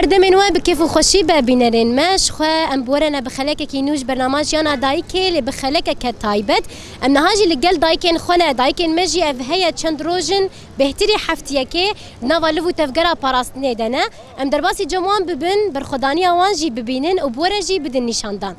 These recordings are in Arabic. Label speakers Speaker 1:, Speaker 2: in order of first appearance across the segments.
Speaker 1: بردمن وان بكيف خوشي ببينرين ماش خو ام بورنا بخلك كينوش برنامج يانا دايكي اللي بخلك كتايبت ام نهاجي اللي قال دايكن خنا دايكن مجي هي تشند روجن بهتري حفتيكي نافالو تفقرا باراستني دنا ام درباسي جوان ببن برخدانيا وانجي ببينن وبورجي بدن نشاندان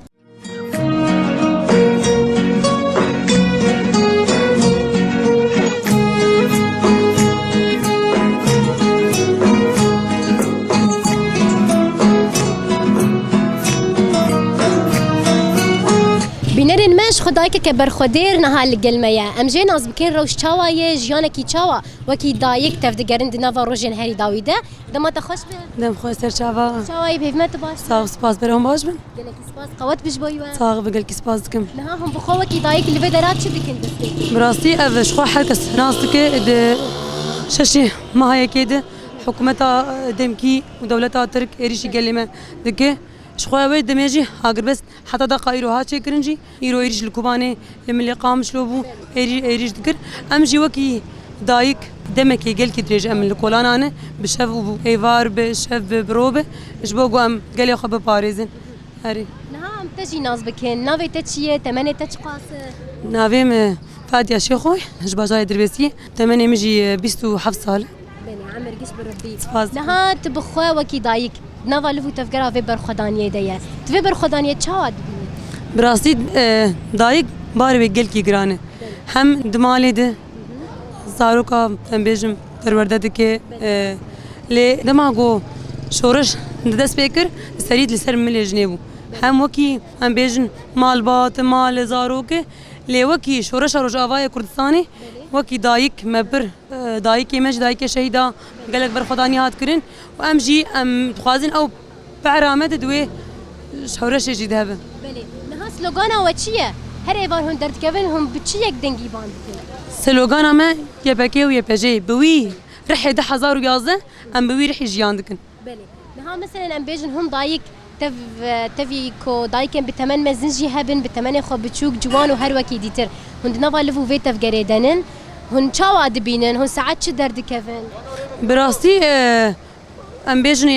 Speaker 1: بینرین ماش خدای که بر خودیر نهال گلمه ام جین از بکن روش چاوا یه جیان کی چاوا وکی دایک تفدگرن دنوا روزن هری داویده دم تخش به
Speaker 2: دم خوش سر چاوا
Speaker 1: چاوای بهمت باش
Speaker 2: ساغ سپاس برام باش بن
Speaker 1: گله کی سپاس قوت بش بویوا
Speaker 2: ساغ بقول کی سپاس کم
Speaker 1: نه هم بخوا کی دایک اللي بدرات شو بكن دستي
Speaker 2: براسي افش خو حركس ناستك د ششي ما هي كده حكومتها دمكي ودولتها ترك اريش كلمه دكه شخوي دمجي هاجر بس حتى دقا يرو هاتشي كرنجي يرو يريش الكوباني لمن قام شلوبو يريش ذكر امجي وكي دايك دمكي قال كي دريج ام الكولان انا بشف ايفار بشف بروبه جبوغو ام قال يا خب باريزن هري
Speaker 1: نعم تجي ناس بكن نافي تشيه تمني تشقاس
Speaker 2: نافي فادي شيخوي جباجاي دربسي تمني مجي 27 سال
Speaker 1: بني عمر قش بربي نها تبخوا وكي دايك نوا لفو تفكرها في برخدانية دياس تفي برخدانية تشاود
Speaker 2: براسي دايك باري بقل كي جرانه هم دمالي ده زاروكا ام بيجم ترورده دكي لي دماغو شورش ندس بيكر سريد لسر ملي جنيبو هم وكي ام بيجن مال بات مال زاروكي لي وكي شورش رجاواي كردستاني وكي دايك مبر دايك مش دايك شهيدا قالك برخداني هات كرن وام جي ام تخازن او بعرامه دوي شورش يجي ذهب
Speaker 1: بلي نها سلوغانا وتشيه هر ايفار هون درت كيفن هم بتشيك دنجي باند
Speaker 2: سلوغانا ما يبكي ويبجي بوي رح 1011 ام بوي رح يجياندكن
Speaker 1: بلي نها مثلا ام بيجن هم دايك تفي كو دايكن بتمن مزنجي هبن بتمن خو بتشوك جوان وهر وكي ديتر هند نافا لفو في تفقريدنن هن چاوا دبينن هن ساعات چه درد كيفن
Speaker 2: براسي ام بيجن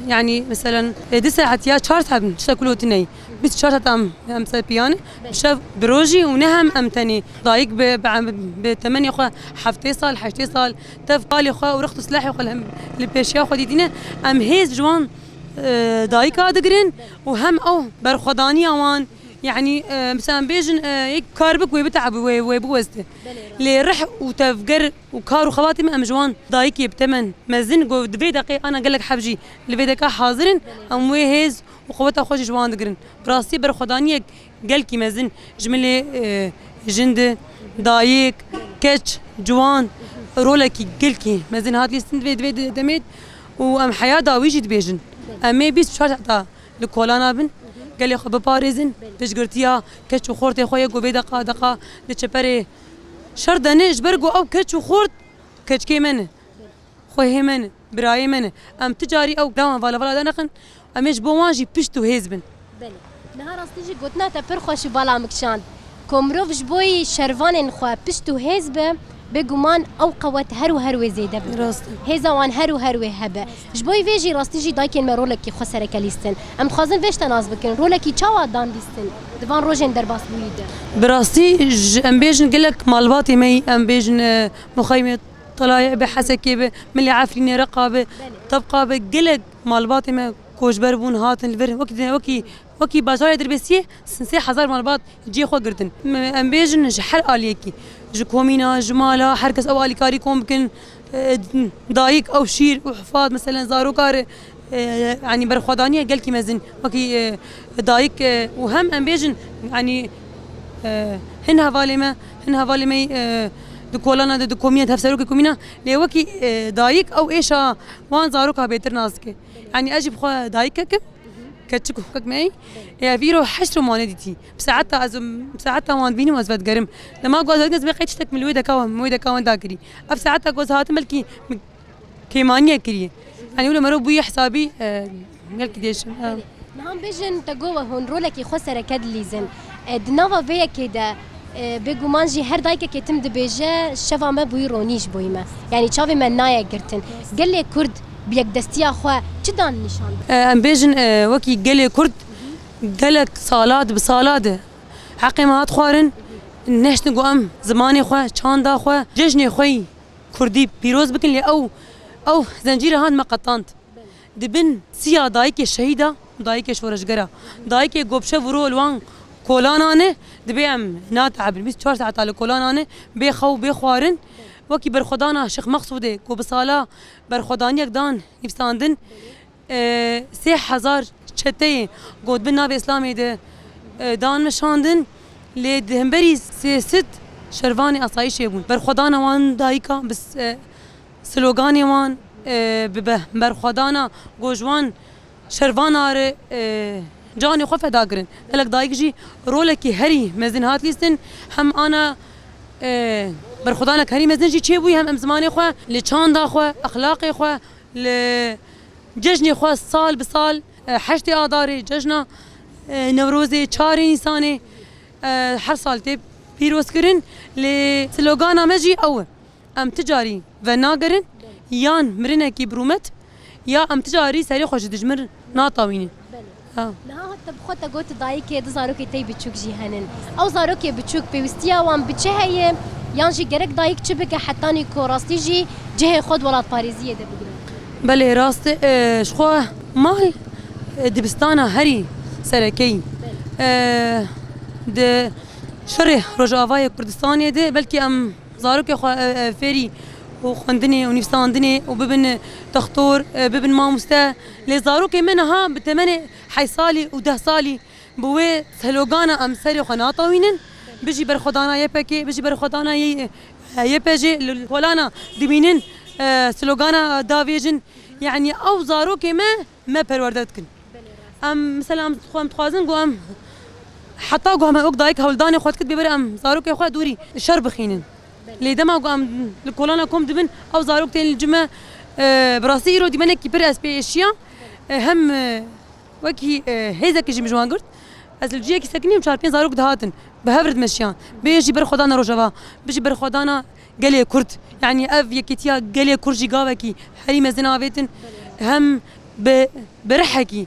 Speaker 2: يعني مثلا 2 ساعات يا 4 ساعات شكلوتني بس 4 ساعات ام سبيان شاف بروجي ونهم ام تاني دايك ب 8 خو حفتي صال حشتي صال تفقالي خو ورخت سلاحي خو البيشيا خو دينا ام هيز جوان دايكا دقرين وهم او برخداني اوان يعني مثلا بيجن كاربك ويبتعب ويبوزته لي رح وتفقر وكار وخواتم ام جوان دايكي بتمن مزن جو دبي دقيقه انا قال لك حبجي اللي بدك حاضرين ام ويهز وقوتها خوش جوان دقرين براسي برخداني قال كي مزن جملي جند دايك كاتش جوان رولكي قلكي مزن هات لي سند دبي دميت وام حياه داويجي دبيجن امي بيس شو حتى لكولانا بن قال لي خو بباريزن تشقرتيا كتش وخورتي خويا جو دقه دقه لتشبري شردني جبرجو او كتش وخورت كتش كيمن خويا من براي من ام تجاري او دام فالا دنقن امش بوانجي بيشتو هيزبن
Speaker 1: بله نهار استيجي قلتنا تبر خوش بالا مكشان كومروف جبوي شرفان خو بيشتو هيزبه بگومان او قوت هر و زیده بود هزوان هر و هبه جبوی ویجی راستیجی دایکن مرولکی خسر کلیستن ام خازن ویش تناز بکن رولکی چاوا دان دیستن دوان روزن در باس بویده
Speaker 2: براستی ام بیجن گلک مالباتی می ام بیجن مخیمه طلایع بحسکی ملی عفرینی رقابه تبقى بگلک مالباتی می کوشبر بون هاتن الفر وكي بازار دربسيه سنسي 1000 مالبات جي خو قردن ام بيجن حر اليكي جكومينا جمالا حركس او اليكاري كوم بكن دايك او شير وحفاظ مثلا زاروكار يعني برخدانيه قال كي مزن وكي دايك وهم ام بيجن يعني هن هفالي دكولانا دكومينا تفسروك كومينا لوكي دايك او ايشا وان زاروكا بيتر ناسكي يعني اجيب خو دايكك كتشكو حقك معي يا فيرو حشرو ما نديتي بساعتها وان بيني وازفت قرم لما قوز هاتنز بقيتشتك من الويدا كاوان داكري اف ساعتها قوز هات ملكي كيمانيا كري يعني ولا مرو بوي حسابي قالك ديش
Speaker 1: نعم بيجن تجوا هون رولك يخسر كد ليزن دنافا فيا كده بگو مانجی هر دایک که تم دبیجه شفا ما بوی رونیش بوی ما یعنی چاوی من نایا گرتن گله کرد بيك دستيا خو جدان نشان
Speaker 2: ام بيجن وكي قالي كرد قالك صالات بصالات حقي ما خوارن نشت نقو ام زماني خو چاندا خو ججني خوي كردي بيروز بكن لي او زنجير هاد ما قطانت دبن سيا دايك شهيده دايك شورجرا دايك گوبشه ورو الوان کولانانه دبیم ناتعب 24 ساعت على کولانانه بخو بخوارن وکی برخدانا شيخ مقصوده کو بسالا برخدانی یکدان نفساندن 3000 چته گود بن ناب اسلامی ده دان مشاندن لدهمبري ست شرواني اصايشي بون برخدانا وان دايكا بس سلوغاني وان برخدانا گوجوان شروانار جاني خوف داگرن هلك دايك جي رولكي هري مزن هات ليستن هم انا برخدانا هري مزن جي تشيبوي هم زماني خو لچاندا خو اخلاقي خو لججني خو صال بصال حشتي آداري ججنا نوروزي 4 نيساني هر سال تي بيروز كرن لسلوغانا مجي او ام تجاري وناگرن يان مرنكي برومت يا ام تجاري سري خوش دجمر ناطاوين
Speaker 1: نها حتى بخوتا قوت دايكي دزاروكي تي بتشوك جي هنن او زاروكي بتشوك بيوستيا وان بتشه هي يانجي جرك دايك تشبك حتى نيكو راستي جي جهه خود ولات باريزيه ده بقول
Speaker 2: بله راست شخو مال دبستانا هري سركي د شرح رجاوای کردستانی ده بلکه ام زاروک خو فری و خوندنی و نفساندنی و ببن دكتور ببن ماموستا لزاروك منها بتمنى حي صالي و 10 صالي بوي سلوغانا ام سري خناطوينن بيجي برخدانا يبكي بيجي برخدانا يبجي الولانا دمينن سلوغانا دافيجن يعني او زاروك ما پروردتكن ام مثلا خوام تخازن قوام حتى قوام اوك دايك هولداني خوات كتبي بري ام زاروك خو دوري شرب خينن ليدما قوام الكولانا كوم دبن او زاروك تين الجمع براسي يرو دي منك بر اس بي اشيا هم وكي هيزك جي مجوان قلت از الجيه كي سكني مش عارفين زاروك دهاتن بهفرد مشيان بيجي بر خدانا روجوا بيجي بر خدانا قالي كرد يعني اف يكيتيا قالي كرجي قاوكي حريم زناويتن هم برحكي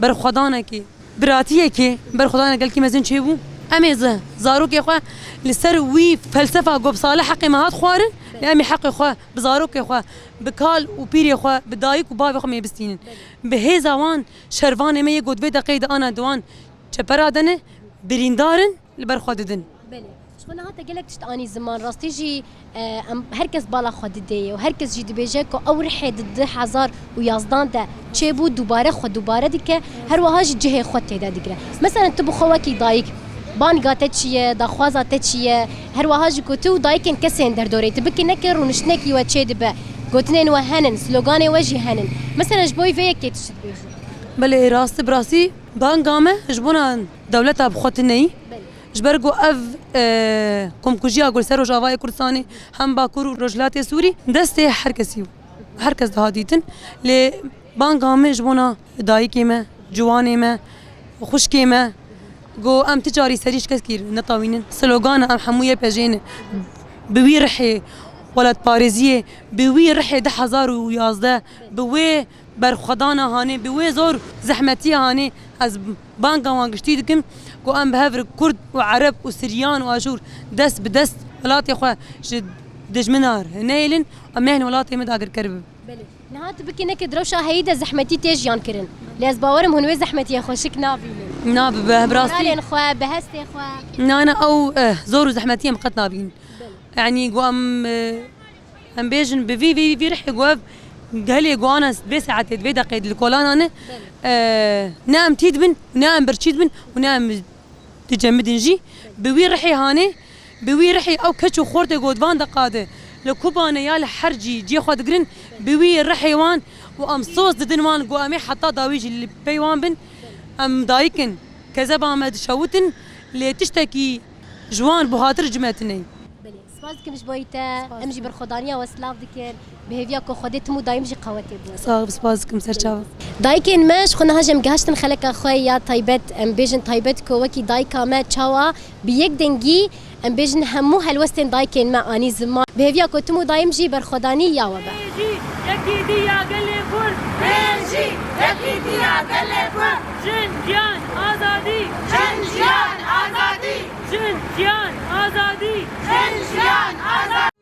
Speaker 2: بر خدانا كي براتيه كي بر خدانا قال كي مزن شيبو اميزه زاروك يا اخوه لسر وي فلسفه قب صالح حقي ما هاد خوارن لامي حقي اخوه بزاروك يا اخوه بكال وبيري اخوه بدايك وبابي اخوه ميبستين بهزاوان شروان ما يقود في دقيقه انا دوان چپرادنه بريندارن لبرخوددن
Speaker 1: بله شغل هاتا قالك تشتاني زمان راستي جي هركز بالا خود ديه وهركز جي دبيجك او رحي ضد حزار ويازدان ده تشيبو دوباره خود دوباره ديك هر وهاج جهه خود تيدا ديك مثلا تبو خوكي دايك بانگا تچیه دخوازا تچیه هر وهاج کوتو دایکن کسین در دوره تبکی نکر و نشنکی و چه دبه گوتنین و هنن سلوگان وجی هنن مثلا جبوی وی کی تشت بیجو
Speaker 2: بله راست براسي بانگامه جبونا دولتا بخوتنی جبرگو اف کمکوجیا گل سر جاوای کردستانی هم باکور رجلات سوری دست هر کسی هر کس دهادیتن ل بانگامه جبونا دایکی ما جوانی ما خوشکی ما جو ام تجاري سريش كثير نطاوين سلوغان ام حمويه بجين بوي رحي ولد باريزيه بوي رحي 1011 بوي برخدانا هاني بوي زور زحمتي هاني از بانكا وانقشتي دكم جو ام بهفر كرد وعرب وسريان واشور دس بدس ولاتي خو دجمنار نايلن امهن ولاتي مداقر كرب
Speaker 1: بله نهات بكي نكد روشا هيدا زحمتي تيجيان كرن لاز باورم هنوي زحمتي خوشك نابين
Speaker 2: ناب براسي
Speaker 1: رالين خوا بهستي خوا
Speaker 2: انا او زور زحمتي مقت نابين يعني قوام ام بيجن بفي رح قوف قالي قوانا بساعة 2 دقائق الكولان انا نام تيدبن نام برشيدبن ونام تجمدنجي بوي رحي هاني بوي رحي او كتشو خورتي قودفان دقاده لكوبانا يا لحرجي جي خود قرن بوي الرحيوان وام صوص ددنوان قوامي حتى داويجي اللي بيوان بن ام دايكن كذا بامد شوتن لتشتكي جوان بهاتر جمعتني
Speaker 1: بله سپاسكم مش بويتا امجي برخدانيا وسلاف دكر بهيفيا كو خدتمو دايمجي قوتي بو
Speaker 2: سپاسكم سرچاو
Speaker 1: دايكن مش خنا هجم گهشتن خلق خويا تايبت ام بيجن تايبت كو وكي دايكا ما تشاوا بيك دنگي ام بيجن همو هلوستن دايكن ما اني زمان بهيفيا كو تمو دايمجي برخداني يا وبا
Speaker 3: بنجي يكي ديا قلي فور
Speaker 4: بنجي يكي ديا قلي فور
Speaker 3: جن جيان آزادي
Speaker 4: جن جيان آزادي
Speaker 3: جن جيان آزادي
Speaker 4: جن جيان آزادي